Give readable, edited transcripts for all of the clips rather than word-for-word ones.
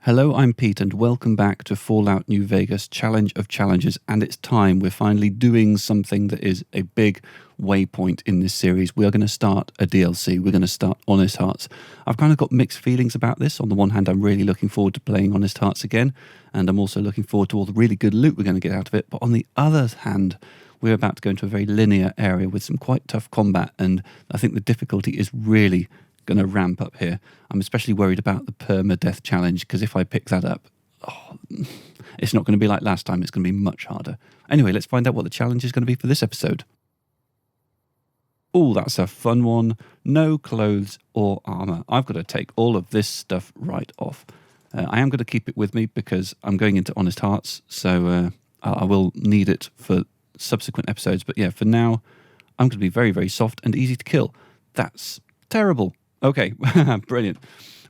Hello, I'm Pete, and welcome back to Fallout New Vegas Challenge of Challenges. And it's time. We're finally doing something that is a big waypoint in this series. We are going to start a DLC. We're going to start Honest Hearts. I've kind of got mixed feelings about this. On the one hand, I'm really looking forward to playing Honest Hearts again, and I'm also looking forward to all the really good loot we're going to get out of it. But on the other hand, we're about to go into a very linear area with some quite tough combat, and I think the difficulty is really going to ramp up here. I'm especially worried about the permadeath challenge, because if I pick that up, it's not going to be like last time. It's going to be much harder. Anyway, let's find out what the challenge is going to be for this episode. Oh, that's a fun one. No clothes or armor. I've got to take all of this stuff right off. I am going to keep it with me because I'm going into Honest Hearts, so I will need it for subsequent episodes. But yeah, for now, I'm going to be very, very soft and easy to kill. That's terrible. Okay, brilliant.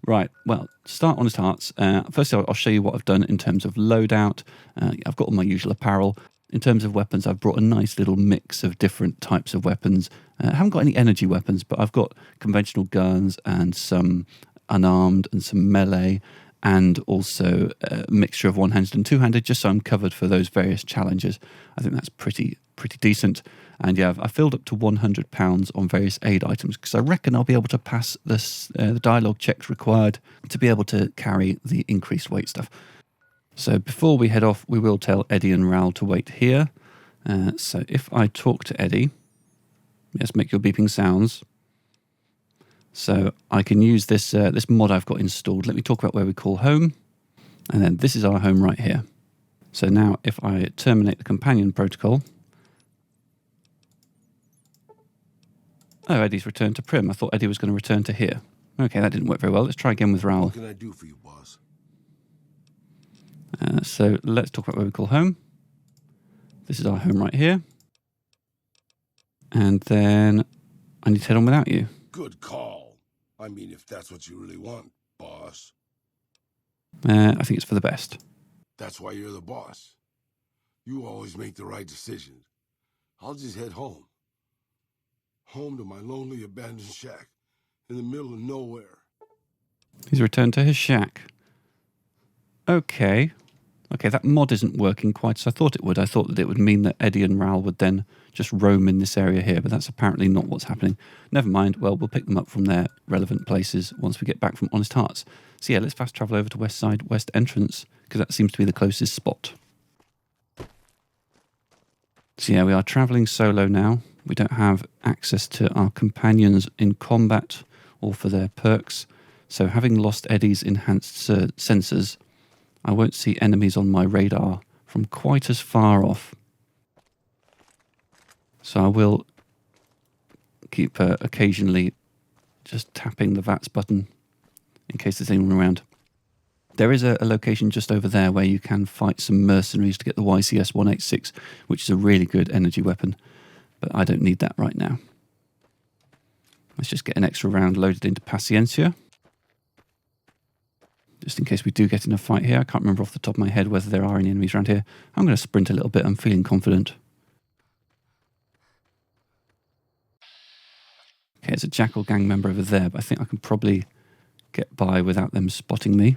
Right, well, start Honest Hearts. First, I'll show you what I've done in terms of loadout. I've got all my usual apparel. In terms of weapons, I've brought a nice little mix of different types of weapons. I haven't got any energy weapons, but I've got conventional guns and some unarmed and some melee, and also a mixture of one-handed and two-handed, just so I'm covered for those various challenges. I think that's pretty decent. And yeah, I filled up to £100 on various aid items because I reckon I'll be able to pass this, the dialogue checks required to be able to carry the increased weight stuff. So before we head off, we will tell Eddie and Raoul to wait here. So if I talk to Eddie, yes, make your beeping sounds. So I can use this this mod I've got installed. Let me talk about where we call home. And then this is our home right here. So now if I terminate the companion protocol. Oh, Eddie's returned to Prim. I thought Eddie was going to return to here. Okay, that didn't work very well. Let's try again with Raoul. What can I do for you, boss? So let's talk about where we call home. This is our home right here. And then I need to head on without you. Good call. I mean, if that's what you really want, boss. I think it's for the best. That's why you're the boss. You always make the right decisions. I'll just head home. Home to my lonely abandoned shack in the middle of nowhere. He's returned to his shack. Okay, that mod isn't working quite as I thought it would. I thought that it would mean that Eddie and Raoul would then just roam in this area here, but that's apparently not what's happening. Never mind, well, we'll pick them up from their relevant places once we get back from Honest Hearts. So yeah, let's fast travel over to West Side, West Entrance, because that seems to be the closest spot. So yeah, we are travelling solo now. We don't have access to our companions in combat or for their perks. So having lost Eddie's enhanced sensors, I won't see enemies on my radar from quite as far off. So I will keep occasionally just tapping the VATS button in case there's anyone around. There is a location just over there where you can fight some mercenaries to get the YCS 186, which is a really good energy weapon. But I don't need that right now. Let's just get an extra round loaded into Paciencia. Just in case we do get in a fight here. I can't remember off the top of my head whether there are any enemies around here. I'm going to sprint a little bit. I'm feeling confident. Okay, it's a Jackal gang member over there, but I think I can probably get by without them spotting me.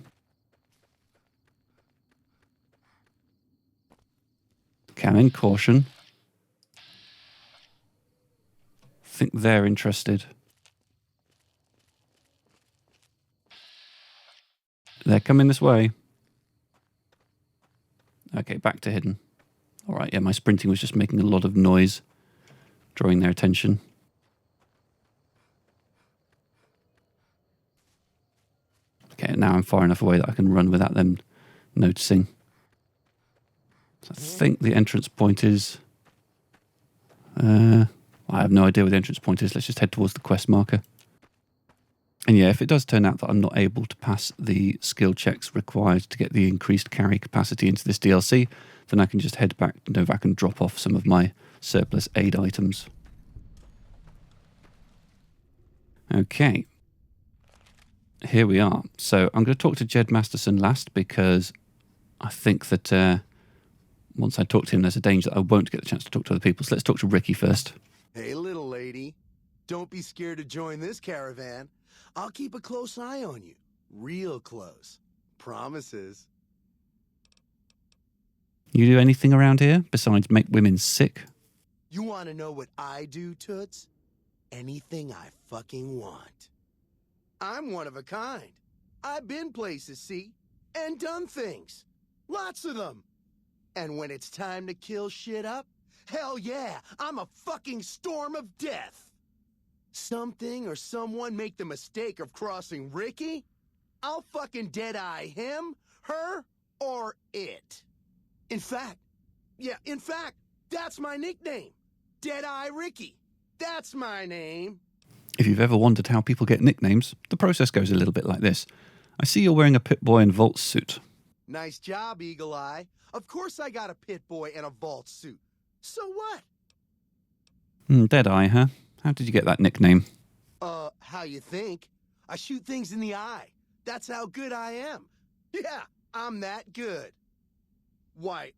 Okay, I'm in caution. I think they're interested. They're coming this way. Okay, back to hidden. All right, yeah, my sprinting was just making a lot of noise, drawing their attention. Okay, now I'm far enough away that I can run without them noticing. So I think the entrance point is... I have no idea where the entrance point is. Let's just head towards the quest marker. And yeah, if it does turn out that I'm not able to pass the skill checks required to get the increased carry capacity into this DLC, then I can just head back to Novak and drop off some of my surplus aid items. Okay. Here we are. So I'm going to talk to Jed Masterson last because I think that once I talk to him, there's a danger that I won't get the chance to talk to other people. So let's talk to Ricky first. Hey, little lady. Don't be scared to join this caravan. I'll keep a close eye on you. Real close. Promises. You do anything around here besides make women sick? You want to know what I do, Toots? Anything I fucking want. I'm one of a kind. I've been places, see? And done things. Lots of them. And when it's time to kill shit up, hell yeah, I'm a fucking storm of death. Something or someone make the mistake of crossing Ricky, I'll fucking dead-eye him, her, or it. In fact, that's my nickname. Dead-Eye Ricky. That's my name. If you've ever wondered how people get nicknames, the process goes a little bit like this. I see you're wearing a Pit-Boy and Vault suit. Nice job, Eagle Eye. Of course I got a Pit-Boy and a Vault suit. So what? Dead-Eye, huh? How did you get that nickname? How you think? I shoot things in the eye. That's how good I am. Yeah, I'm that good. Why,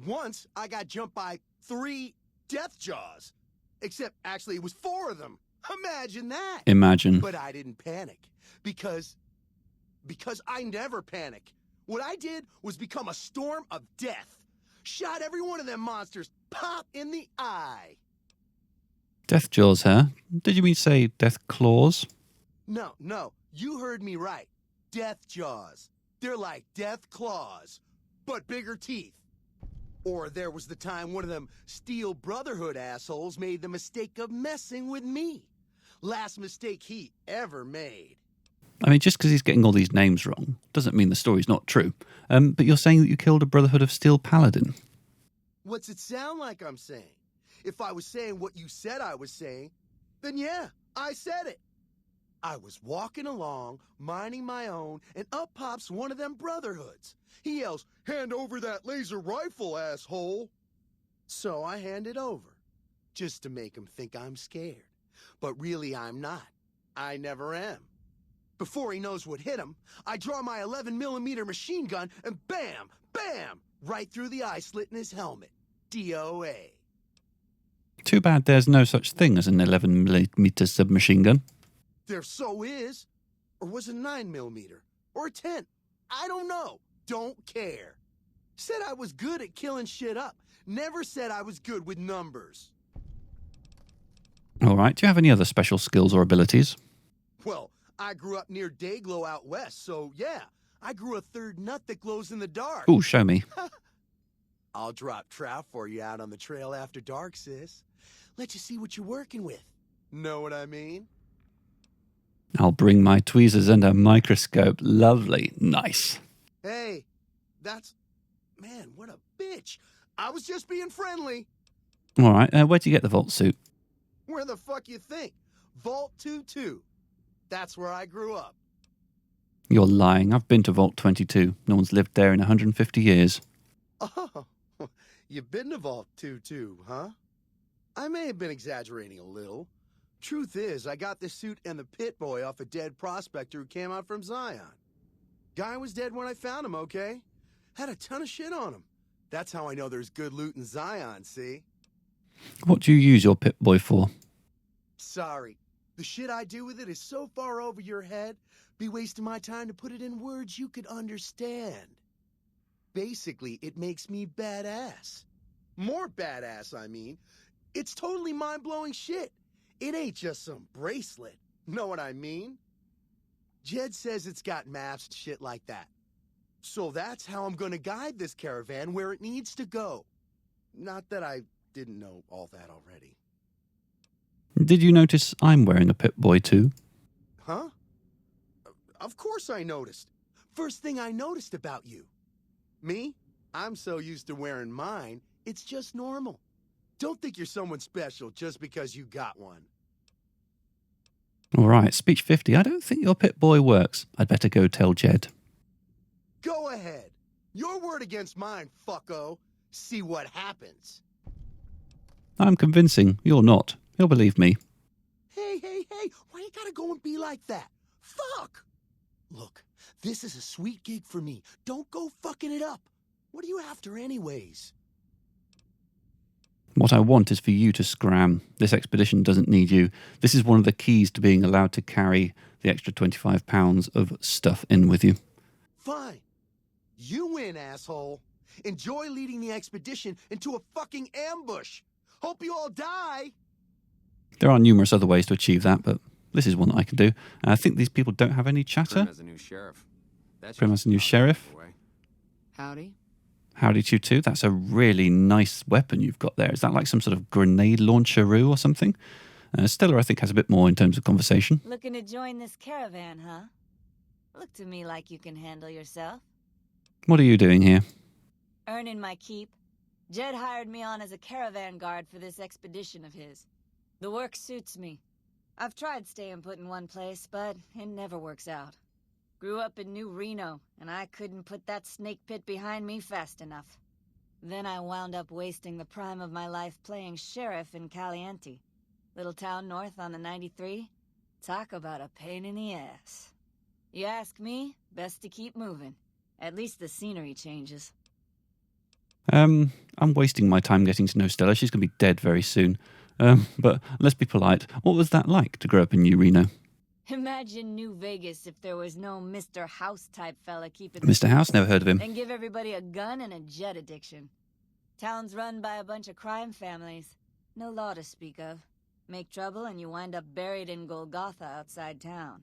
once I got jumped by 3 death jaws. Except, actually, it was 4 of them. Imagine that. Imagine. But I didn't panic. Because I never panic. What I did was become a storm of death. Shot every one of them monsters pop in the eye. Death jaws, huh? Did you mean say death claws? No. You heard me right. Death jaws. They're like death claws, but bigger teeth. Or there was the time one of them Steel Brotherhood assholes made the mistake of messing with me. Last mistake he ever made. I mean, just because he's getting all these names wrong doesn't mean the story's not true. But you're saying that you killed a Brotherhood of Steel Paladin. What's it sound like I'm saying? If I was saying what you said I was saying, then yeah, I said it. I was walking along, minding my own, and up pops one of them Brotherhoods. He yells, "Hand over that laser rifle, asshole!" So I hand it over, just to make him think I'm scared. But really I'm not. I never am. Before he knows what hit him, I draw my 11mm machine gun and bam, bam, right through the eye slit in his helmet. DOA. Too bad there's no such thing as an 11mm submachine gun. There so is. Or was it 9mm? Or a 10? I don't know. Don't care. Said I was good at killing shit up. Never said I was good with numbers. All right, do you have any other special skills or abilities? Well, I grew up near Dayglow out west, so yeah. I grew a third nut that glows in the dark. Ooh, show me. I'll drop trout for you out on the trail after dark, sis. Let you see what you're working with. Know what I mean? I'll bring my tweezers and a microscope. Lovely. Nice. Hey, that's... Man, what a bitch. I was just being friendly. All right, where'd you get the Vault suit? Where the fuck you think? Vault 22. That's where I grew up. You're lying. I've been to Vault 22. No one's lived there in 150 years. Oh, you've been to Vault 22, huh? I may have been exaggerating a little. Truth is, I got this suit and the Pit-Boy off a dead prospector who came out from Zion. Guy was dead when I found him, okay? Had a ton of shit on him. That's how I know there's good loot in Zion, see? What do you use your Pit-Boy for? Sorry. The shit I do with it is so far over your head, be wasting my time to put it in words you could understand. Basically, it makes me badass. More badass, I mean. It's totally mind-blowing shit. It ain't just some bracelet. Know what I mean? Jed says it's got maps and shit like that. So that's how I'm gonna guide this caravan where it needs to go. Not that I didn't know all that already. Did you notice I'm wearing a Pit-Boy too? Huh? Of course I noticed. First thing I noticed about you. Me? I'm so used to wearing mine, it's just normal. Don't think you're someone special just because you got one. All right, speech 50. I don't think your Pit-Boy works. I'd better go tell Jed. Go ahead. Your word against mine, fucko. See what happens. I'm convincing. You're not. He'll believe me. Hey, why you gotta go and be like that? Fuck! Look, this is a sweet gig for me. Don't go fucking it up. What are you after anyways? What I want is for you to scram. This expedition doesn't need you. This is one of the keys to being allowed to carry the extra 25 pounds of stuff in with you. Fine. You win, asshole. Enjoy leading the expedition into a fucking ambush. Hope you all die. There are numerous other ways to achieve that, but this is one that I can do. I think these people don't have any chatter. Prim has a new sheriff. Prim has a new sheriff. Howdy. Howdy to you too. That's a really nice weapon you've got there. Is that like some sort of grenade launcher-oo or something? Stella, I think, has a bit more in terms of conversation. Looking to join this caravan, huh? Look to me like you can handle yourself. What are you doing here? Earning my keep. Jed hired me on as a caravan guard for this expedition of his. The work suits me. I've tried staying put in one place, but it never works out. Grew up in New Reno, and I couldn't put that snake pit behind me fast enough. Then I wound up wasting the prime of my life playing sheriff in Caliente. Little town north on the 93. Talk about a pain in the ass. You ask me, best to keep moving. At least the scenery changes. I'm wasting my time getting to know Stella. She's going to be dead very soon. But let's be polite. What was that like to grow up in New Reno? Imagine New Vegas if there was no Mr. House-type fella keeping... Mr. House? Never heard of him. And give everybody a gun and a jet addiction. Town's run by a bunch of crime families. No law to speak of. Make trouble and you wind up buried in Golgotha outside town.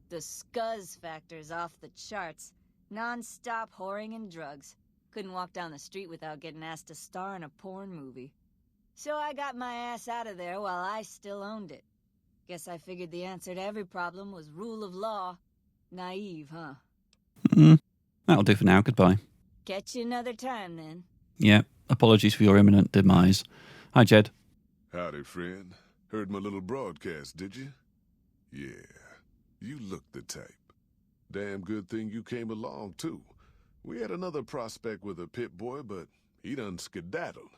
The scuzz factor's off the charts. Non-stop whoring and drugs. Couldn't walk down the street without getting asked to star in a porn movie. So I got my ass out of there while I still owned it. Guess I figured the answer to every problem was rule of law. Naive, huh? That'll do for now. Goodbye. Catch you another time, then. Yeah, apologies for your imminent demise. Hi, Jed. Howdy, friend. Heard my little broadcast, did you? Yeah, you look the type. Damn good thing you came along, too. We had another prospect with a pit boy, but he done skedaddled.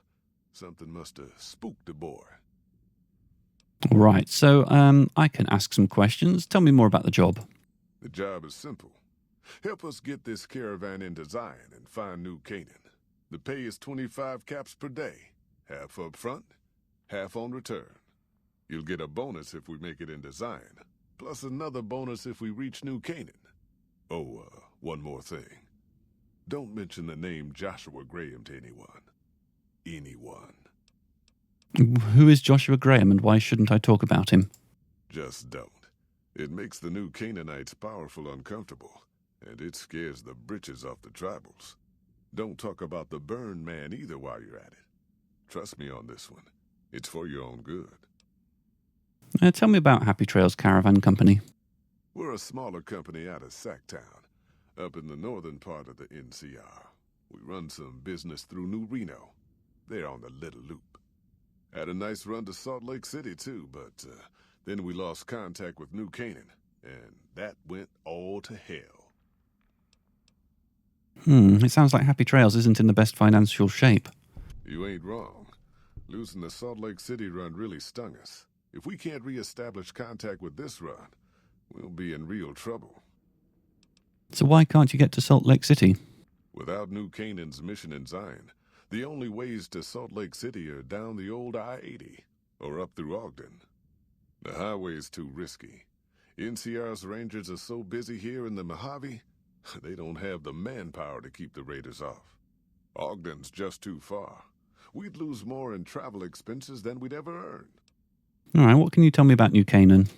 Something must have spooked the boy. Right, so I can ask some questions. Tell me more about the job. The job is simple. Help us get this caravan into Zion and find New Canaan. The pay is 25 caps per day. Half up front, half on return. You'll get a bonus if we make it into Zion, plus another bonus if we reach New Canaan. Oh, one more thing. Don't mention the name Joshua Graham to anyone. Anyone. Who is Joshua Graham and why shouldn't I talk about him? Just don't. It makes the new Canaanites powerful uncomfortable, and it scares the britches off the tribals. Don't talk about the burn man either while you're at it. Trust me on this one. It's for your own good. Tell me about Happy Trails Caravan Company. We're a smaller company out of Sacktown, up in the northern part of the NCR. We run some business through New Reno. They're on the Little Loop. Had a nice run to Salt Lake City, too, but then we lost contact with New Canaan, and that went all to hell. It sounds like Happy Trails isn't in the best financial shape. You ain't wrong. Losing the Salt Lake City run really stung us. If we can't re-establish contact with this run, we'll be in real trouble. So why can't you get to Salt Lake City? Without New Canaan's mission in Zion, the only ways to Salt Lake City are down the old I-80 or up through Ogden. The highway's too risky. NCR's rangers are so busy here in the Mojave, they don't have the manpower to keep the raiders off. Ogden's just too far. We'd lose more in travel expenses than we'd ever earn. All right, what can you tell me about New Canaan?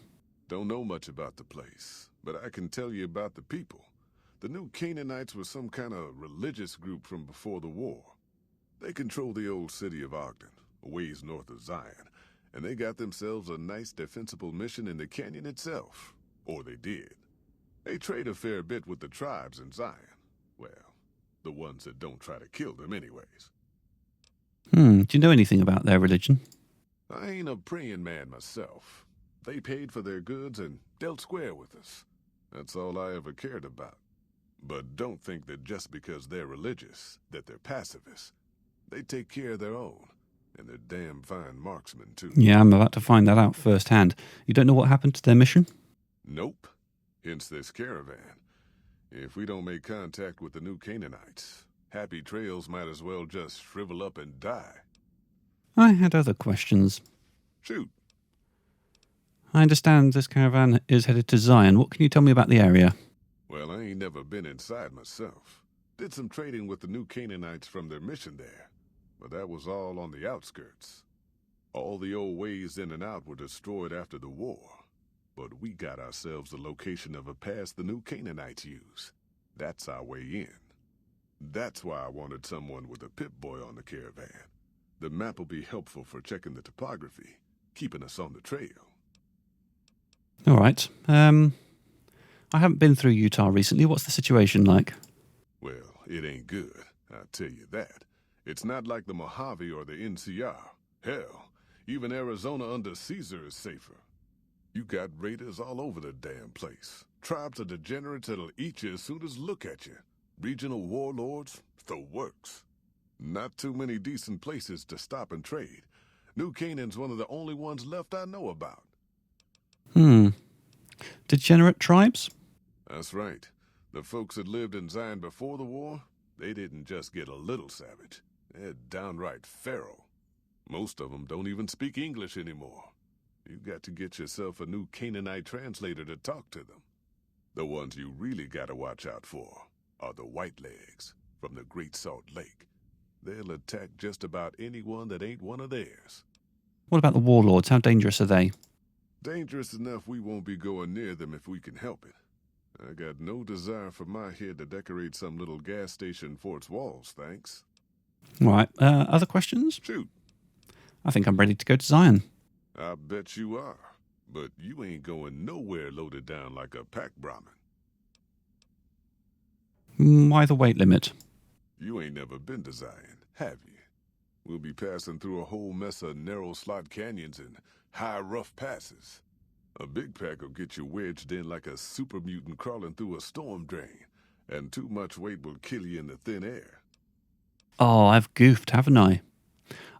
Don't know much about the place, but I can tell you about the people. The New Canaanites were some kind of religious group from before the war. They control the old city of Ogden, a ways north of Zion, and they got themselves a nice defensible mission in the canyon itself. Or they did. They trade a fair bit with the tribes in Zion. Well, the ones that don't try to kill them anyways. Do you know anything about their religion? I ain't a praying man myself. They paid for their goods and dealt square with us. That's all I ever cared about. But don't think that just because they're religious, that they're pacifists. They take care of their own, and they're damn fine marksmen, too. Yeah, I'm about to find that out firsthand. You don't know what happened to their mission? Nope. Hence this caravan. If we don't make contact with the New Canaanites, Happy Trails might as well just shrivel up and die. I had other questions. Shoot. I understand this caravan is headed to Zion. What can you tell me about the area? Well, I ain't never been inside myself. Did some trading with the new Canaanites from their mission there, but that was all on the outskirts. All the old ways in and out were destroyed after the war, but we got ourselves the location of a pass the new Canaanites use. That's our way in. That's why I wanted someone with a Pip-Boy on the caravan. The map will be helpful for checking the topography, keeping us on the trail. All right. I haven't been through Utah recently. What's the situation like? Well, it ain't good, I'll tell you that. It's not like the Mojave or the NCR. Hell, even Arizona under Caesar is safer. You got raiders all over the damn place. Tribes of degenerates that'll eat you as soon as look at you. Regional warlords, the works. Not too many decent places to stop and trade. New Canaan's one of the only ones left I know about. Degenerate tribes? That's right. The folks that lived in Zion before the war, they didn't just get a little savage. They're downright feral. Most of them don't even speak English anymore. You got to get yourself a new Canaanite translator to talk to them. The ones you really gotta watch out for are the Whitelegs from the Great Salt Lake. They'll attack just about anyone that ain't one of theirs. What about the warlords? How dangerous are they? Dangerous enough we won't be going near them if we can help it. I got no desire for my head to decorate some little gas station fort's walls, thanks. All right. Other questions? Shoot. I think I'm ready to go to Zion. I bet you are. But you ain't going nowhere loaded down like a pack Brahmin. Why the weight limit? You ain't never been to Zion, have you? We'll be passing through a whole mess of narrow slot canyons and high rough passes. A big pack will get you wedged in like a super mutant crawling through a storm drain, and too much weight will kill you in the thin air. Oh, I've goofed, haven't I?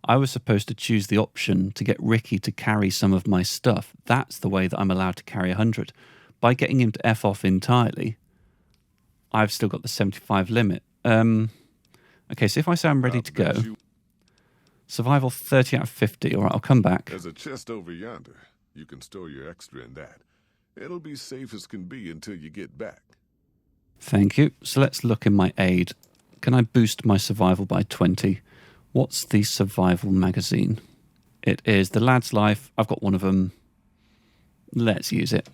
I was supposed to choose the option to get Ricky to carry some of my stuff. That's the way that I'm allowed to carry 100. By getting him to F off entirely, I've still got the 75 limit. Okay, so if I say I'm ready to go, survival 30 out of 50. All right, I'll come back. There's a chest over yonder. You can store your extra in that. It'll be safe as can be until you get back. Thank you. So let's look in my aid. Can I boost my survival by 20? What's the survival magazine? It is The Lad's Life. I've got one of them. Let's use it.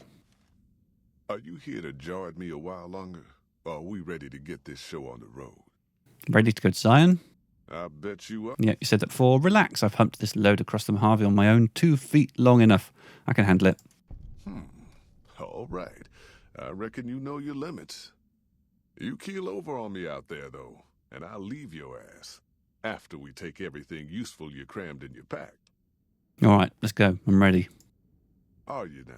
Are you here to jar at me a while longer? Or are we ready to get this show on the road? Ready to go to Zion? I bet you are. Yeah, you said that before. Relax, I've humped this load across the Mojave on my own. 2 feet long enough. I can handle it. All right. I reckon you know your limits. You keel over on me out there, though, and I'll leave your ass after we take everything useful you crammed in your pack. All right, let's go. I'm ready. Are you now?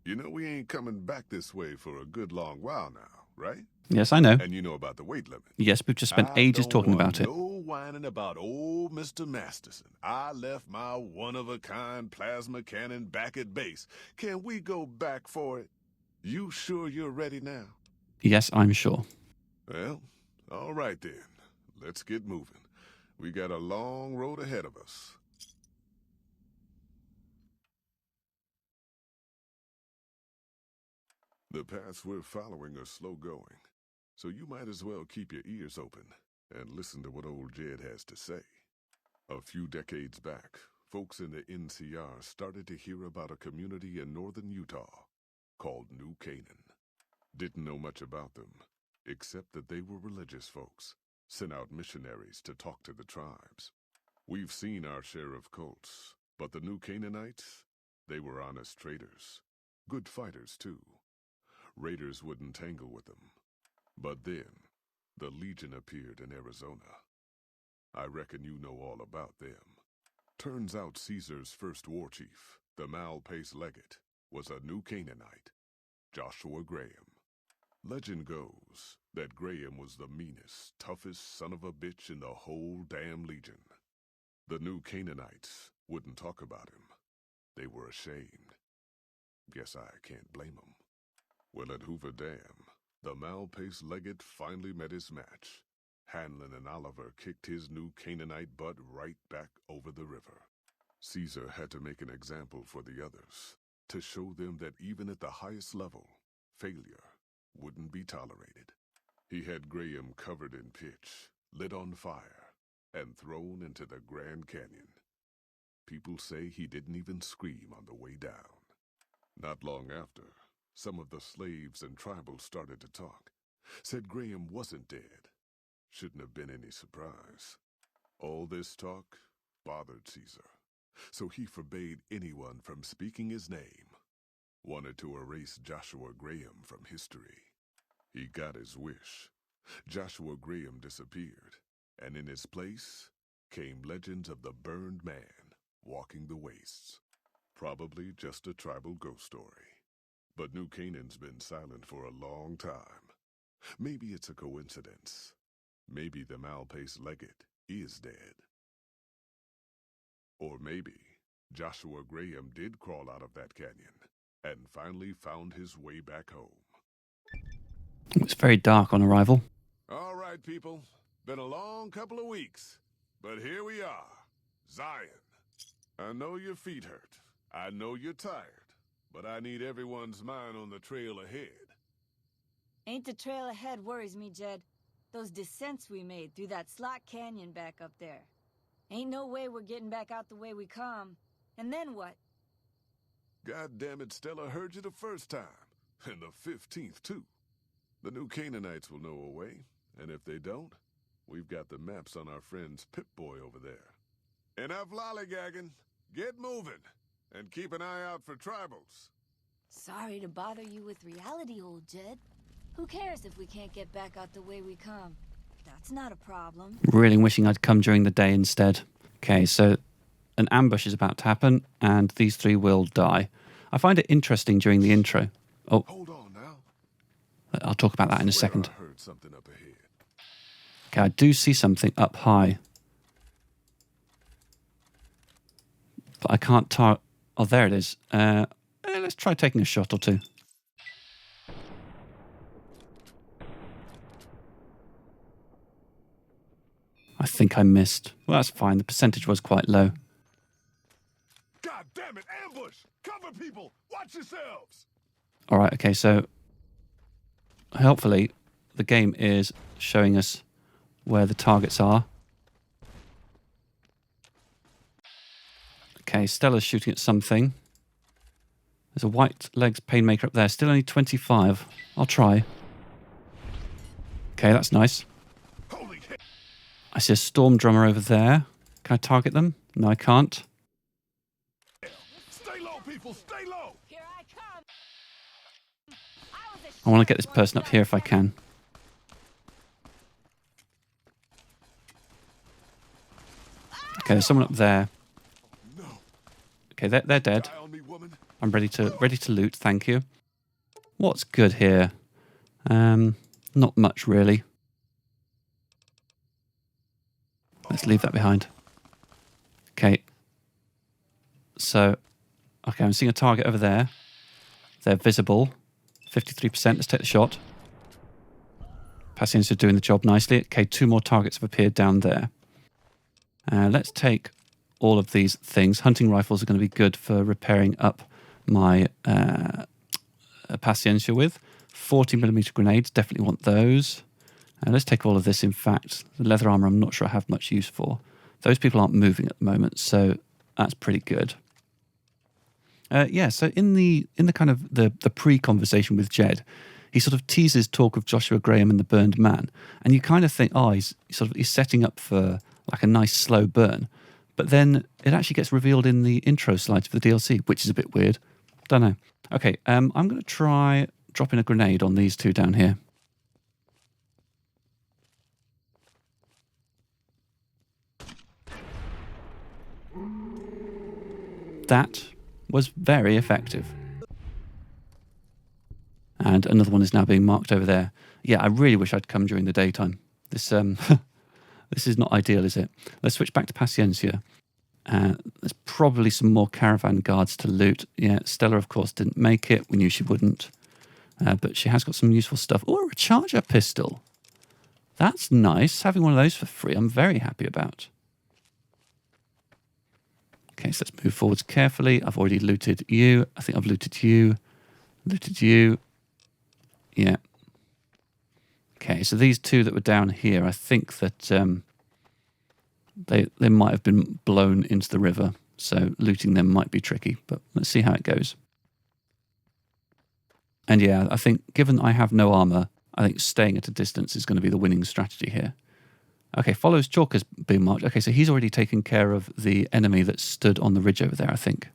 You know we ain't coming back this way for a good long while now, right? Yes, I know. And you know about the weight limit. Yes, we've just spent ages talking about it. No whining about old Mr. Masterson. I left my one-of-a-kind plasma cannon back at base. Can we go back for it? You sure you're ready now? Yes, I'm sure. Well, all right then. Let's get moving. We got a long road ahead of us. The paths we're following are slow going, so you might as well keep your ears open and listen to what old Jed has to say. A few decades back, folks in the NCR started to hear about a community in northern Utah called New Canaan. Didn't know much about them, except that they were religious folks, sent out missionaries to talk to the tribes. We've seen our share of cults, but the New Canaanites, they were honest traders, good fighters too. Raiders wouldn't tangle with them. But then, the Legion appeared in Arizona. I reckon you know all about them. Turns out Caesar's first war chief, the Malpace legate, was a New Canaanite, Joshua Graham. Legend goes that Graham was the meanest, toughest son of a bitch in the whole damn Legion. The New Canaanites wouldn't talk about him. They were ashamed. Guess I can't blame them. Well, at Hoover Dam, the Malpace legate finally met his match. Hanlon and Oliver kicked his New Canaanite butt right back over the river. Caesar had to make an example for the others, to show them that even at the highest level, failure wouldn't be tolerated. He had Graham covered in pitch, lit on fire, and thrown into the Grand Canyon. People say he didn't even scream on the way down. Not long after, some of the slaves and tribals started to talk. Said Graham wasn't dead. Shouldn't have been any surprise. All this talk bothered Caesar, so he forbade anyone from speaking his name. Wanted to erase Joshua Graham from history. He got his wish. Joshua Graham disappeared, and in his place came legends of the burned man walking the wastes. Probably just a tribal ghost story. But New Canaan's been silent for a long time. Maybe it's a coincidence. Maybe the Malpace legate is dead. Or maybe Joshua Graham did crawl out of that canyon and finally found his way back home. It was very dark on arrival. All right, people. Been a long couple of weeks. But here we are. Zion. I know your feet hurt. I know you're tired. But I need everyone's mind on the trail ahead. Ain't the trail ahead worries me, Jed. Those descents we made through that slot canyon back up there. Ain't no way we're getting back out the way we come. And then what? God damn it, Stella heard you the first time. And the 15th, too. The new Canaanites will know a way. And if they don't, we've got the maps on our friend's Pip-Boy over there. Enough lollygagging. Get moving. And keep an eye out for tribals. Sorry to bother you with reality, old Jed. Who cares if we can't get back out the way we come? That's not a problem. Really wishing I'd come during the day instead. Okay, so an ambush is about to happen, and these three will die. I find it interesting during the intro. Oh, Hold on now. I'll talk about that in a Swear second. I heard something up ahead. Okay, I do see something up high. But I can't target... Oh, there it is. Let's try taking a shot or two. I think I missed. Well, that's fine. The percentage was quite low. God damn it, ambush! Cover people! Watch yourselves! All right, okay, so hopefully the game is showing us where the targets are. Okay, Stella's shooting at something. There's a white legs painmaker up there. Still only 25. I'll try. Okay, that's nice. Holy hell! I see a storm drummer over there. Can I target them? No, I can't. Stay low, people! Stay low! Here I come! I want to get this person up here if I can. Okay, there's someone up there. No. Okay, they're dead. Die on me, woman. I'm ready to loot, thank you. What's good here? Not much really. Let's leave that behind. Okay. So, okay, I'm seeing a target over there. They're visible. 53%. Let's take the shot. Patience are doing the job nicely. Okay, 2 more targets have appeared down there. Let's take all of these things. Hunting rifles are going to be good for repairing up my Paciencia with. 40mm grenades, definitely want those. Let's take all of this, in fact. The leather armor I'm not sure I have much use for. Those people aren't moving at the moment, so that's pretty good. Yeah, so in the kind of the pre-conversation with Jed, he sort of teases talk of Joshua Graham and the burned man, and you kind of think, oh, he's setting up for like a nice slow burn. But then it actually gets revealed in the intro slides for the DLC, which is a bit weird. Don't know. Okay, I'm going to try dropping a grenade on these two down here. That was very effective. And another one is now being marked over there. Yeah, I really wish I'd come during the daytime. This this is not ideal, is it? Let's switch back to Paciencia. There's probably some more caravan guards to loot. Yeah, Stella, of course, didn't make it. We knew she wouldn't. But she has got some useful stuff. Oh, a recharger pistol. That's nice. Having one of those for free, I'm very happy about. Okay, so let's move forwards carefully. I've already looted you. I think I've looted you. Looted you. Yeah. Okay, so these two that were down here, I think that they might have been blown into the river, so looting them might be tricky, but let's see how it goes. And yeah, I think given I have no armour, I think staying at a distance is going to be the winning strategy here. Okay, follows chalk has been marked. Okay, so he's already taken care of the enemy that stood on the ridge over there, I think.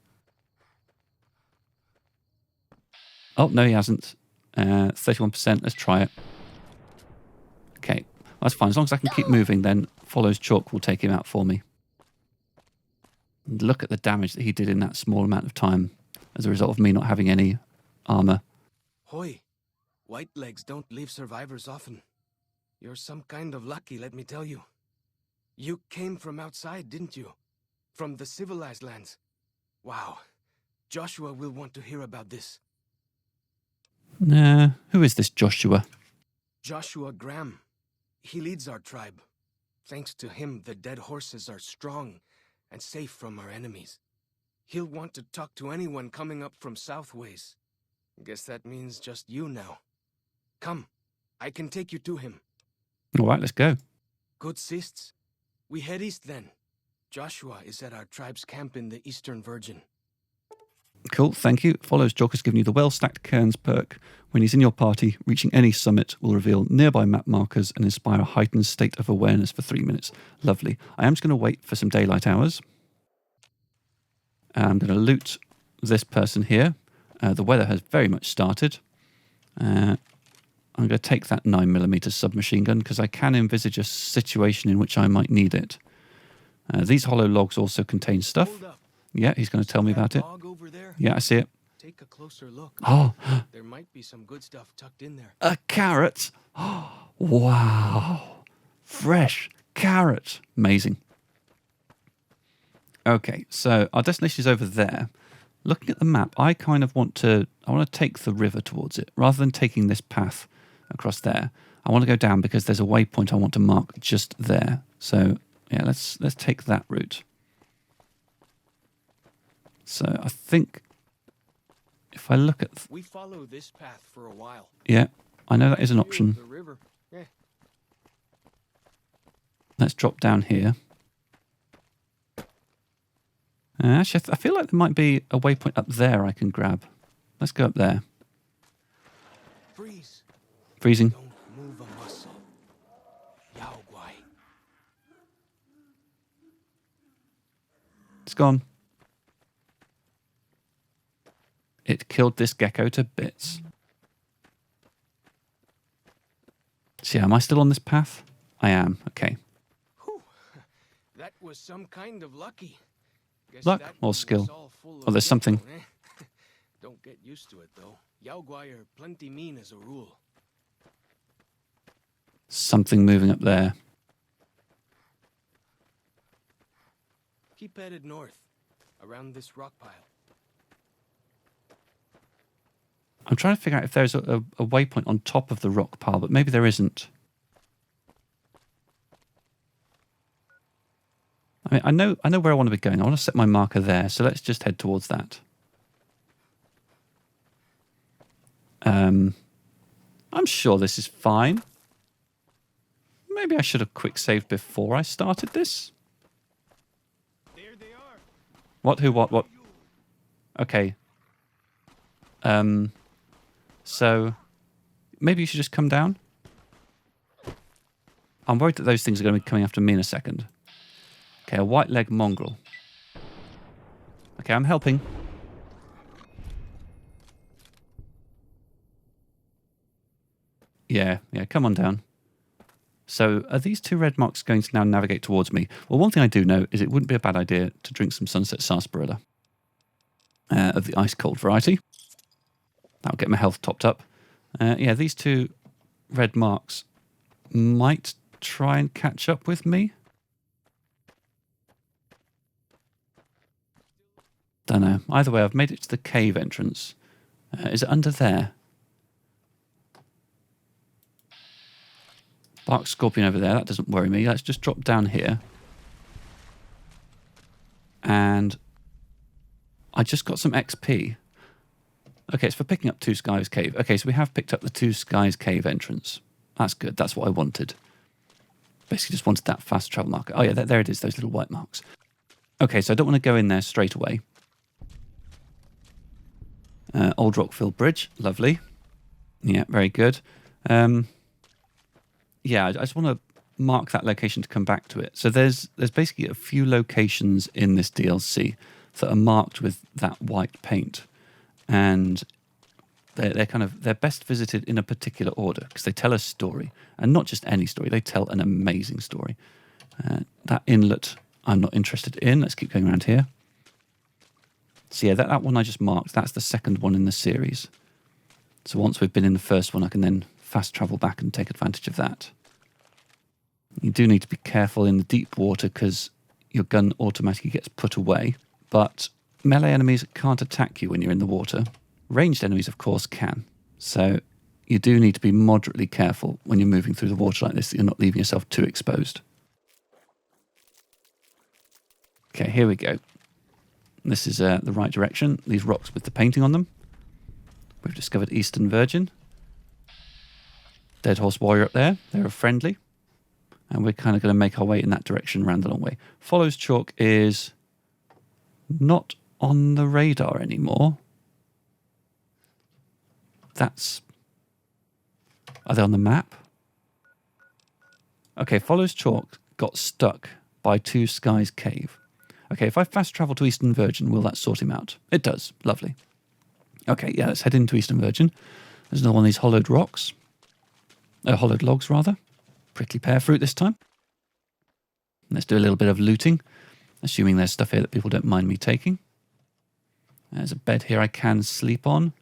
Oh, no, he hasn't. 31%, let's try it. Okay, that's fine. As long as I can keep moving, then follows chalk will take him out for me. And look at the damage that he did in that small amount of time as a result of me not having any armour. Hoy, white legs don't leave survivors often. You're some kind of lucky, let me tell you. You came from outside, didn't you? From the civilized lands. Wow. Joshua will want to hear about this. Who is this Joshua? Joshua Graham. He leads our tribe. Thanks to him, the dead horses are strong and safe from our enemies. He'll want to talk to anyone coming up from Southways. Guess that means just you now. Come, I can take you to him. All right, let's go. Good sists. We head east then. Joshua is at our tribe's camp in the Eastern Virgin. Cool, thank you. Follows chalk has given you the well-stacked cairns perk. When he's in your party, reaching any summit will reveal nearby map markers and inspire a heightened state of awareness for 3 minutes. Lovely. I am just going to wait for some daylight hours. I'm going to loot this person here. The weather has very much started. I'm going to take that 9mm submachine gun because I can envisage a situation in which I might need it. These hollow logs also contain stuff. Yeah, he's going to tell me about it. Yeah, I see it. Take a closer look. Oh, There might be some good stuff tucked in there. a carrot. Oh, wow. Fresh carrot. Amazing. Okay, so our destination is over there. Looking at the map, I kind of want to take the river towards it. Rather than taking this path across there, I want to go down because there's a waypoint I want to mark just there. So, yeah, let's take that route. So, I think if I look at... We follow this path for a while. Yeah, I know that is an option. The river. Yeah. Let's drop down here. Actually, I feel like there might be a waypoint up there I can grab. Let's go up there. Freeze. Freezing. Don't move a muscle. Yao Guai. It's gone. It killed this gecko to bits. So yeah, am I still on this path? I am. Okay. Whew. That was some kind of lucky. Guess Luck that or one skill? was all full Oh, of there's something. gecko, eh? Don't get used to it, though. Yao Guai are plenty mean as a rule. Something moving up there. Keep headed north, around this rock pile. I'm trying to figure out if there's a waypoint on top of the rock pile, but maybe there isn't. I mean, I know where I want to be going. I want to set my marker there, so let's just head towards that. I'm sure this is fine. Maybe I should have quick saved before I started this. There they are. What? Who? What? Okay. So maybe you should just come down. I'm worried that those things are going to be coming after me in a second. Okay, a white-leg mongrel. Okay, I'm helping. Yeah, come on down. So are these two red marks going to now navigate towards me? Well, one thing I do know is it wouldn't be a bad idea to drink some sunset sarsaparilla of the ice-cold variety. That'll get my health topped up. Yeah, these two red marks might try and catch up with me. Don't know. Either way, I've made it to the cave entrance. Is it under there? Bark scorpion over there. That doesn't worry me. Let's just drop down here. And I just got some XP. Okay, it's for picking up Two Skies Cave. Okay, so we have picked up the Two Skies Cave entrance. That's good. That's what I wanted. Basically just wanted that fast travel marker. Oh yeah, there it is, those little white marks. Okay, so I don't want to go in there straight away. Old Rockville Bridge, lovely. Yeah, very good. Yeah, I just want to mark that location to come back to it. So there's basically a few locations in this DLC that are marked with that white paint, and they're best visited in a particular order because they tell a story, and not just any story. They tell an amazing story. That inlet I'm not interested in. Let's keep going around here. So yeah, that one I just marked, that's the second one in the series. So once we've been in the first one, I can then fast travel back and take advantage of that. You do need to be careful in the deep water because your gun automatically gets put away. But melee enemies can't attack you when you're in the water. Ranged enemies, of course, can. So you do need to be moderately careful when you're moving through the water like this, that you're not leaving yourself too exposed. Okay, here we go. This is the right direction. These rocks with the painting on them. We've discovered Eastern Virgin. Dead Horse Warrior up there. They're friendly. And we're kind of going to make our way in that direction around the long way. Follows Chalk is not on the radar anymore. Are they on the map? Okay, Follows Chalk got stuck by Two Skies Cave. Okay, if I fast travel to Eastern Virgin, will that sort him out? It does. Lovely. Okay, yeah, let's head into Eastern Virgin. There's another one of these hollowed rocks. Hollowed logs, rather. Prickly pear fruit this time. Let's do a little bit of looting, assuming there's stuff here that people don't mind me taking. There's a bed here I can sleep on.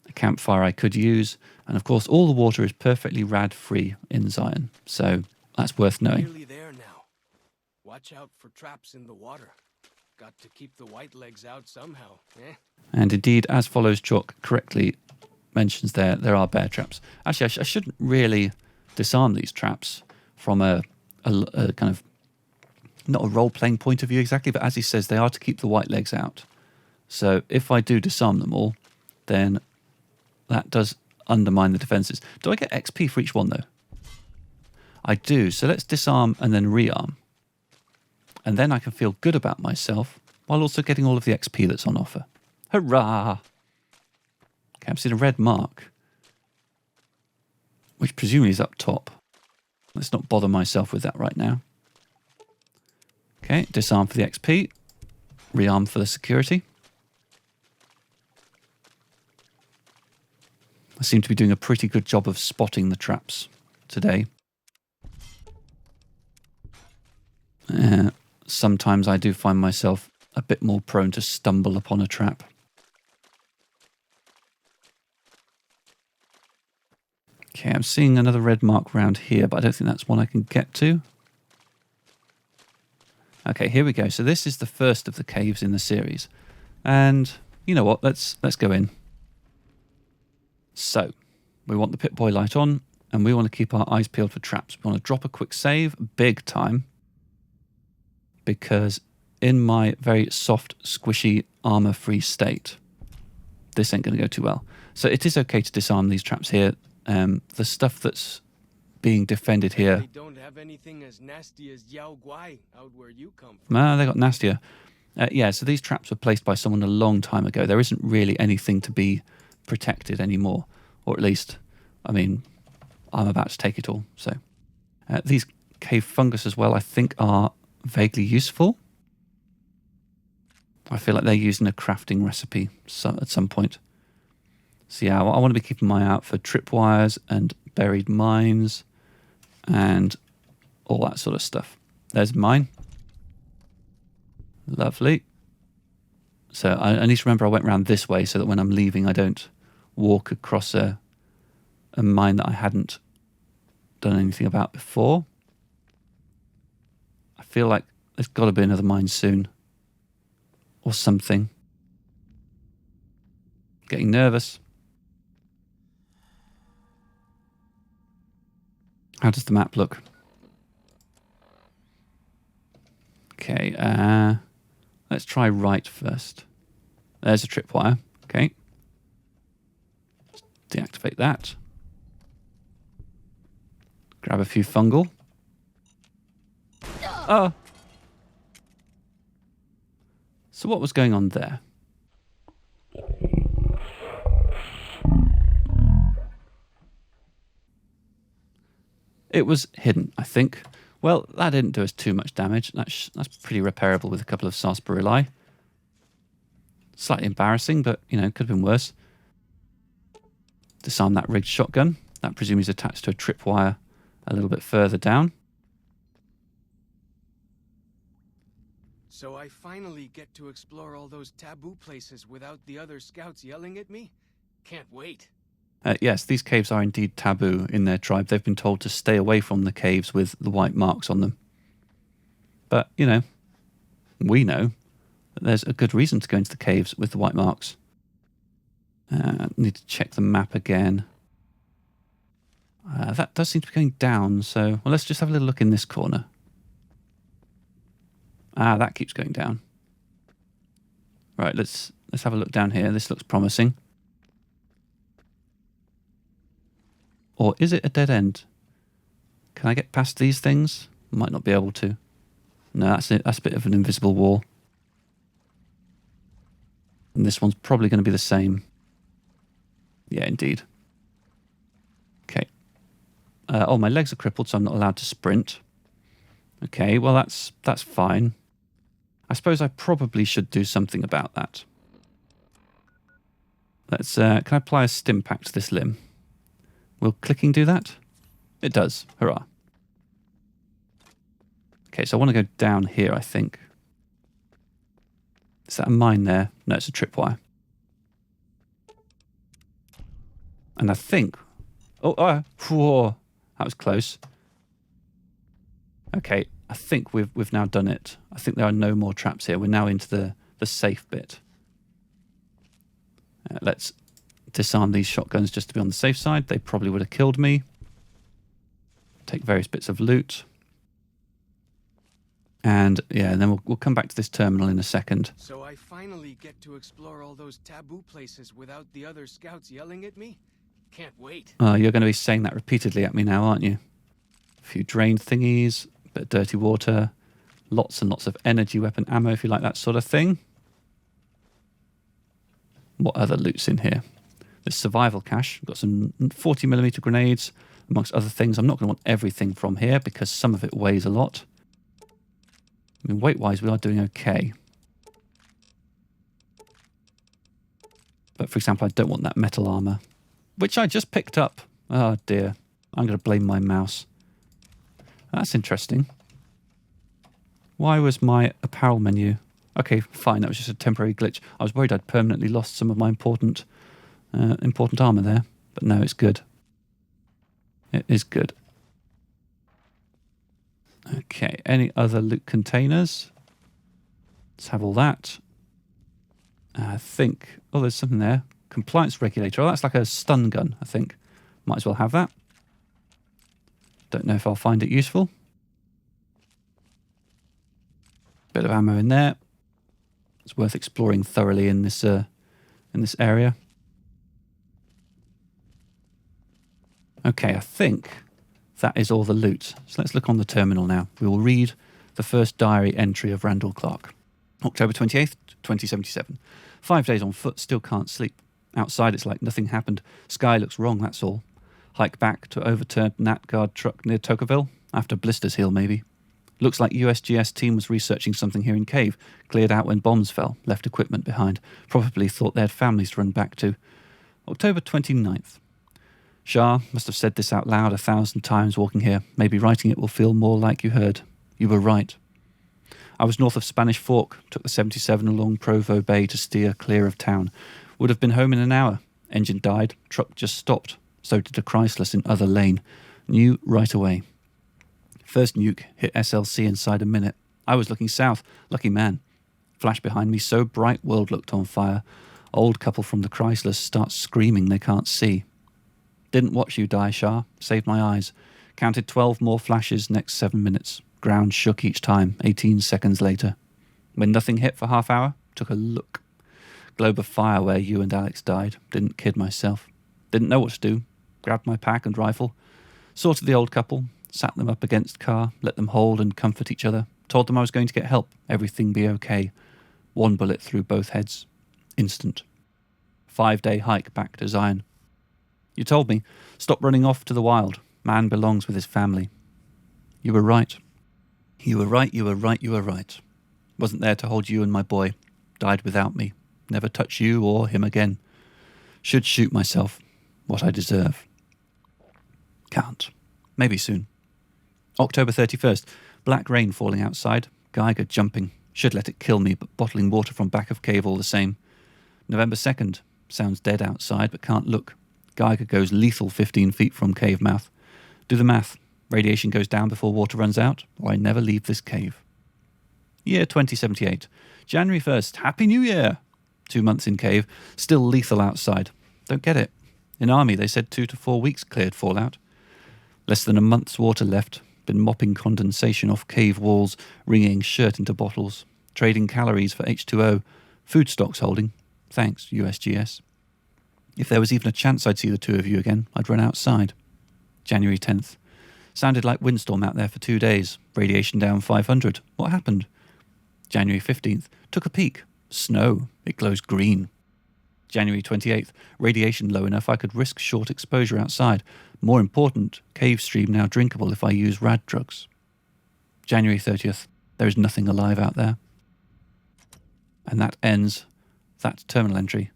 A campfire I could use. And of course, all the water is perfectly rad-free in Zion. So that's worth knowing. Nearly there now. Watch out for traps in the water. Got to keep the white legs out somehow, eh? And indeed, as Follows Chalk correctly mentions there are bear traps. Actually, I shouldn't really disarm these traps from a kind of, not a role-playing point of view exactly, but as he says, they are to keep the white legs out. So if I do disarm them all, then that does undermine the defenses. Do I get XP for each one, though? I do. So let's disarm and then rearm. And then I can feel good about myself while also getting all of the XP that's on offer. Hurrah! Okay, I'm seeing a red mark, which presumably is up top. Let's not bother myself with that right now. Okay, disarm for the XP, rearm for the security. I seem to be doing a pretty good job of spotting the traps today. Sometimes I do find myself a bit more prone to stumble upon a trap. Okay, I'm seeing another red mark around here, but I don't think that's one I can get to. Okay, here we go. So this is the first of the caves in the series. And you know what? Let's go in. So, we want the Pip-Boy light on, and we want to keep our eyes peeled for traps. We want to drop a quick save, big time, because in my very soft, squishy, armor-free state, this ain't going to go too well. So it is okay to disarm these traps here. The stuff that's being defended here... They don't have anything as nasty as Yao Guai out where you come from. No, they got nastier. Yeah, so these traps were placed by someone a long time ago. There isn't really anything to be protected anymore, or at least, I mean, I'm about to take it all. So these cave fungus as well, I think, are vaguely useful. I feel like they're used in a crafting recipe at some point. So yeah, I want to be keeping my eye out for tripwires and buried mines and all that sort of stuff. There's mine. Lovely. So I need to remember I went around this way so that when I'm leaving I don't walk across a mine that I hadn't done anything about before. I feel like there's got to be another mine soon. Or something. Getting nervous. How does the map look? Okay, let's try right first. There's a tripwire. Okay. Deactivate that. Grab a few fungal. Oh! So what was going on there? It was hidden, I think. Well, that didn't do us too much damage. That's pretty repairable with a couple of sarsaparilla. Slightly embarrassing, but, you know, could have been worse. Disarm that rigged shotgun. That presumably is attached to a tripwire a little bit further down. So I finally get to explore all those taboo places without the other scouts yelling at me? Can't wait. Yes, these caves are indeed taboo in their tribe. They've been told to stay away from the caves with the white marks on them. But, you know, we know that there's a good reason to go into the caves with the white marks. Need to check the map again. That does seem to be going down, so well, let's just have a little look in this corner. That keeps going down. Right, let's have a look down here. This looks promising. Or is it a dead end? Can I get past these things? Might not be able to. No, that's it. That's a bit of an invisible wall. And this one's probably going to be the same. Yeah, indeed. Okay. Oh, my legs are crippled, so I'm not allowed to sprint. Okay, well, that's fine. I suppose I probably should do something about that. Let's. Can I apply a stim pack to this limb? Will clicking do that? It does. Hurrah. Okay, so I want to go down here, I think. Is that a mine there? No, it's a tripwire. And I think... whoa, that was close. Okay, I think we've now done it. I think there are no more traps here. We're now into the safe bit. Let's disarm these shotguns just to be on the safe side. They probably would have killed me. Take various bits of loot. And yeah, and then we'll come back to this terminal in a second. So I finally get to explore all those taboo places without the other scouts yelling at me? Can't wait. You're going to be saying that repeatedly at me now, aren't you? A few drain thingies, a bit of dirty water, lots and lots of energy weapon ammo if you like that sort of thing. What other loot's in here? There's survival cache. We've got some 40mm grenades, amongst other things. I'm not going to want everything from here because some of it weighs a lot. I mean, weight-wise, we are doing okay. But, for example, I don't want that metal armor, which I just picked up. Oh, dear. I'm going to blame my mouse. That's interesting. Why was my apparel menu... Okay, fine, that was just a temporary glitch. I was worried I'd permanently lost some of my important armor there. But no, it's good. It is good. Okay, any other loot containers? Let's have all that. I think... Oh, there's something there. Compliance regulator. Oh, that's like a stun gun, I think. Might as well have that. Don't know if I'll find it useful. Bit of ammo in there. It's worth exploring thoroughly in this area. Okay, I think that is all the loot. So let's look on the terminal now. We will read the first diary entry of Randall Clark. October 28th, 2077. 5 days on foot, still can't sleep. Outside it's like nothing happened. Sky looks wrong, that's all. Hike back to overturned Nat Guard truck near Tocqueville. After blisters heal, maybe. Looks like USGS team was researching something here in cave. Cleared out when bombs fell. Left equipment behind. Probably thought they had families to run back to. October 29th. Shah must have said this out loud 1,000 times walking here. Maybe writing it will feel more like you heard. You were right. I was north of Spanish Fork. Took the 77 along Provo Bay to steer clear of town. Would have been home in an hour. Engine died. Truck just stopped. So did a Chrysler in other lane. Knew right away. First nuke hit SLC inside a minute. I was looking south. Lucky man. Flash behind me so bright world looked on fire. Old couple from the Chrysler start screaming they can't see. Didn't watch you die, Shah. Saved my eyes. Counted 12 more flashes next 7 minutes. Ground shook each time, 18 seconds later. When nothing hit for half hour, took a look. Globe of fire where you and Alex died. Didn't kid myself. Didn't know what to do. Grabbed my pack and rifle. Sorted the old couple, sat them up against the car, let them hold and comfort each other, told them I was going to get help, everything be okay. One bullet through both heads. Instant. 5-day hike back to Zion. You told me, stop running off to the wild. Man belongs with his family. You were right. You were right, you were right, you were right. Wasn't there to hold you and my boy. Died without me. Never touch you or him again. Should shoot myself. What I deserve. Can't. Maybe soon. October 31st. Black rain falling outside. Geiger jumping. Should let it kill me, but bottling water from back of cave all the same. November 2nd. Sounds dead outside, but can't look. Geiger goes lethal 15 feet from cave mouth. Do the math. Radiation goes down before water runs out, or I never leave this cave. Year 2078. January 1st. Happy New Year! 2 months in cave. Still lethal outside. Don't get it. In army, they said 2 to 4 weeks cleared fallout. Less than a month's water left. Been mopping condensation off cave walls, wringing shirt into bottles, trading calories for H2O, food stocks holding. Thanks, USGS. If there was even a chance I'd see the two of you again, I'd run outside. January 10th. Sounded like windstorm out there for 2 days. Radiation down 500. What happened? January 15th. Took a peek. Snow. It glows green. January 28th. Radiation low enough I could risk short exposure outside. More important, cave stream now drinkable if I use rad drugs. January 30th. There is nothing alive out there. And that ends that terminal entry.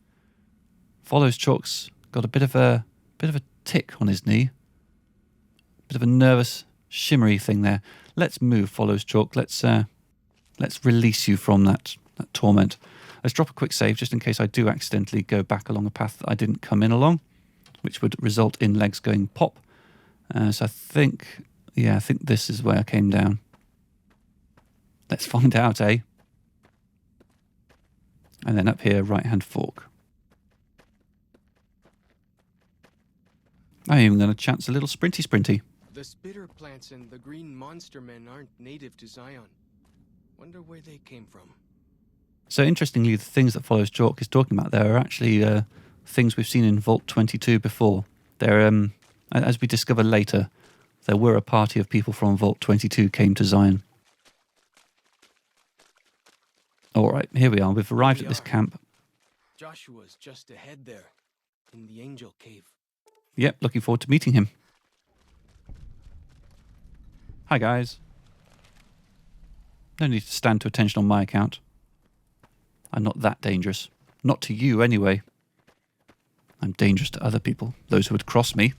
Follows Chalk's got a bit of a tick on his knee. Bit of a nervous, shimmery thing there. Let's move, Follows Chalk. Let's release you from that torment. Let's drop a quick save just in case I do accidentally go back along a path that I didn't come in along, which would result in legs going pop. So I think this is where I came down. Let's find out, eh? And then up here, right-hand fork. I'm even going to chance a little sprinty. The spitter plants and the green monster men aren't native to Zion. Wonder where they came from. So interestingly, the things that Follows Chalk is talking about there are actually things we've seen in Vault 22 before. They're, as we discover later, there were a party of people from Vault 22 came to Zion. All right, here we are. We've arrived at this camp. Joshua's just ahead there, in the Angel Cave. Yep, looking forward to meeting him. Hi, guys. No need to stand to attention on my account. I'm not that dangerous. Not to you, anyway. I'm dangerous to other people, those who would cross me.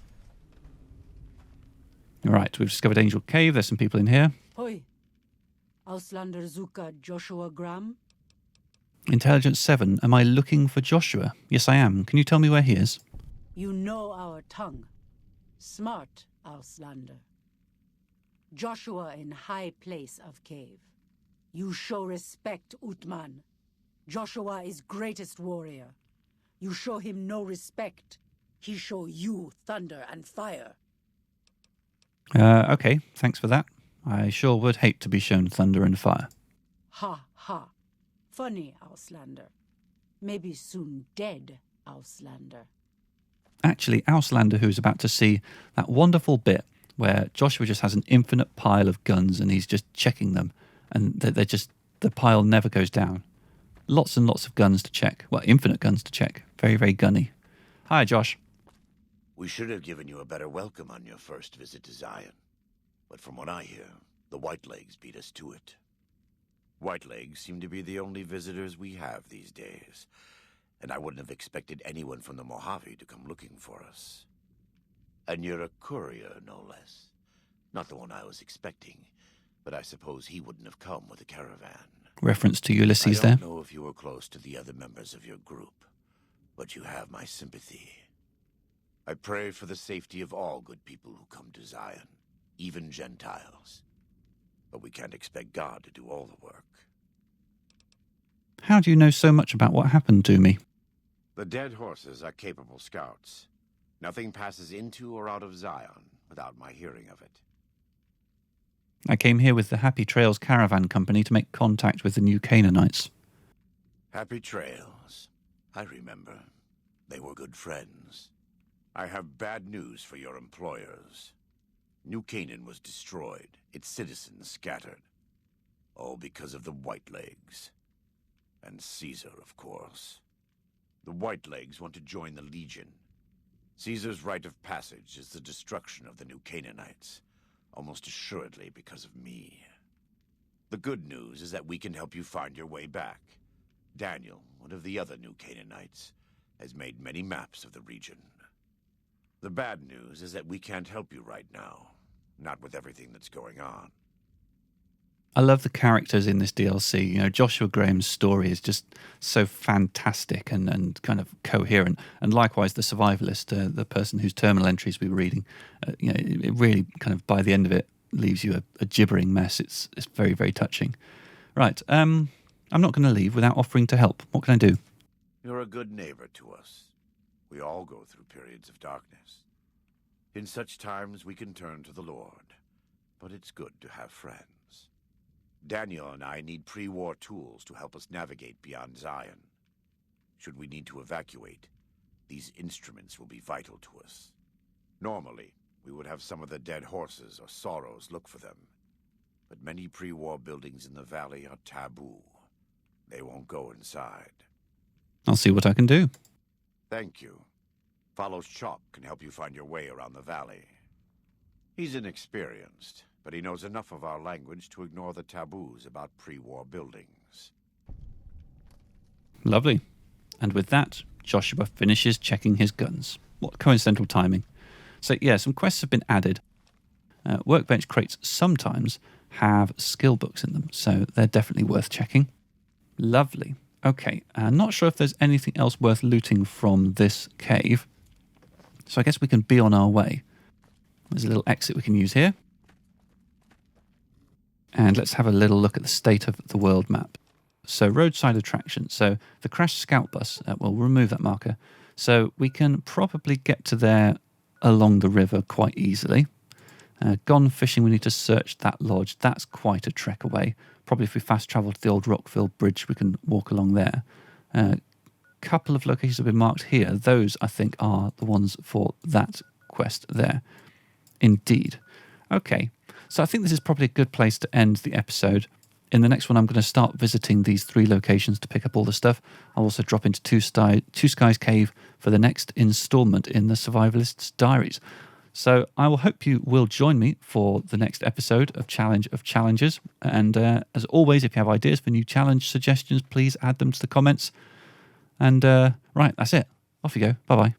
All right, we've discovered Angel Cave. There's some people in here. Hoi. Auslander Zuka Joshua Graham? Intelligence 7. Am I looking for Joshua? Yes, I am. Can you tell me where he is? You know our tongue. Smart, Auslander. Joshua in high place of cave. You show respect, Utman. Joshua is greatest warrior. You show him no respect. He show you thunder and fire. Okay, thanks for that. I sure would hate to be shown thunder and fire. Ha ha. Funny, Auslander. Maybe soon dead, Auslander. Actually, Auslander, who's about to see that wonderful bit where Joshua just has an infinite pile of guns and he's just checking them, and the pile never goes down. Lots and lots of guns to check. Well, infinite guns to check. Very, very gunny. Hi, Josh. We should have given you a better welcome on your first visit to Zion. But from what I hear, the Whitelegs beat us to it. Whitelegs seem to be the only visitors we have these days, and I wouldn't have expected anyone from the Mojave to come looking for us. And you're a courier, no less. Not the one I was expecting, but I suppose he wouldn't have come with a caravan. Reference to Ulysses I there. don't know if you were close to the other members of your group, but you have my sympathy. I pray for the safety of all good people who come to Zion, even Gentiles. But we can't expect God to do all the work. How do you know so much about what happened to me? The dead horses are capable scouts. Nothing passes into or out of Zion without my hearing of it. I came here with the Happy Trails Caravan Company to make contact with the new Canaanites. Happy Trails. I remember. They were good friends. I have bad news for your employers. New Canaan was destroyed, its citizens scattered. All because of the Whitelegs. And Caesar, of course. The Whitelegs want to join the Legion. Caesar's rite of passage is the destruction of the New Canaanites, almost assuredly because of me. The good news is that we can help you find your way back. Daniel, one of the other New Canaanites, has made many maps of the region. The bad news is that we can't help you right now, not with everything that's going on. I love the characters in this DLC. You know, Joshua Graham's story is just so fantastic and kind of coherent. And likewise, the survivalist, the person whose terminal entries we were reading, you know, it really kind of, by the end of it, leaves you a gibbering mess. It's very, very touching. Right, I'm not going to leave without offering to help. What can I do? You're a good neighbor to us. We all go through periods of darkness. In such times, we can turn to the Lord. But it's good to have friends. Daniel and I need pre-war tools to help us navigate beyond Zion. Should we need to evacuate, these instruments will be vital to us. Normally, we would have some of the dead horses or sorrows look for them. But many pre-war buildings in the valley are taboo. They won't go inside. I'll see what I can do. Thank you. Follows Chop can help you find your way around the valley. He's inexperienced, but he knows enough of our language to ignore the taboos about pre-war buildings. Lovely. And with that, Joshua finishes checking his guns. What coincidental timing. So yeah, some quests have been added. Workbench crates sometimes have skill books in them, so they're definitely worth checking. Lovely. Okay, not sure if there's anything else worth looting from this cave. So I guess we can be on our way. There's a little exit we can use here. And let's have a little look at the state of the world map. So roadside attraction. So the crashed scout bus, we'll remove that marker. So we can probably get to there along the river quite easily. Gone fishing, we need to search that lodge. That's quite a trek away. Probably if we fast travel to the old Rockville Bridge, we can walk along there. Couple of locations have been marked here. Those, I think, are the ones for that quest there. Indeed. Okay, so I think this is probably a good place to end the episode. In the next one, I'm going to start visiting these 3 locations to pick up all the stuff. I'll also drop into Two Skies Cave for the next installment in the Survivalist's Diaries. So I will hope you will join me for the next episode of Challenge of Challenges. And as always, if you have ideas for new challenge suggestions, please add them to the comments. And right, that's it. Off you go. Bye-bye.